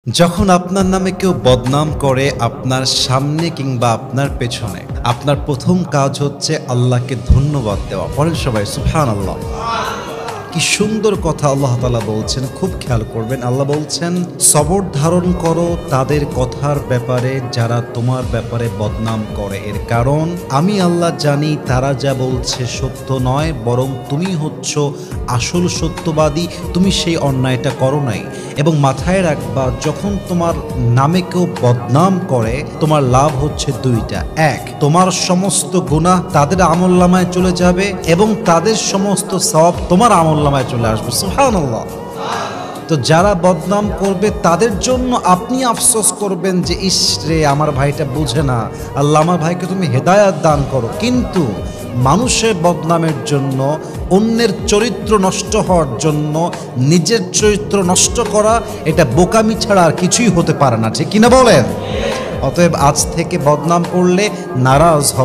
যখন আপনার নামে কেউ বদনাম করে আপনার সামনে কিংবা আপনার পেছনে, আপনার প্রথম কাজ হচ্ছে আল্লাহকে ধন্যবাদ দেওয়া। পড়েন সবাই সুবহানাল্লাহ। কি সুন্দর কথা আল্লাহ তাআলা বলছেন, খুব খেয়াল করবেন। আল্লাহ বলছেন, সবর ধারণ করো তাদের কথার ব্যাপারে যারা তোমার ব্যাপারে বদনাম করে। এর কারণ আমি আল্লাহ জানি তারা যা বলছে সত্য নয়, বরং তুমি হচ্ছ আসল সত্যবাদী, তুমি সেই অন্যায়টা করো নাই। এবং মাথায় রাখবা, যখন তোমার নামে কেউ বদনাম করে তোমার লাভ হচ্ছে দুইটা। এক, তোমার সমস্ত গুনাহ তাদের আমলনামায় চলে যাবে এবং তাদের সমস্ত সওয়াব তোমার আমলনামায় চলে আসবে। সুবহানাল্লাহ। তো যারা বদনাম করবে তাদের জন্য আপনি আফসোস করবেন যে ইস রে, আমার ভাইটা বুঝে না, আল্লাহ আমার ভাইকে তুমি হেদায়াত দান করো। কিন্তু মানুষের বদনামের জন্য, অন্যের চরিত্র নষ্ট হওয়ার জন্য নিজের চরিত্র নষ্ট করা, এটা বোকামি ছাড়া আর কিছুই হতে পারে না। ঠিক কিনা বলেন? অতএব আজ থেকে বদনাম করলে নারাজ হবে।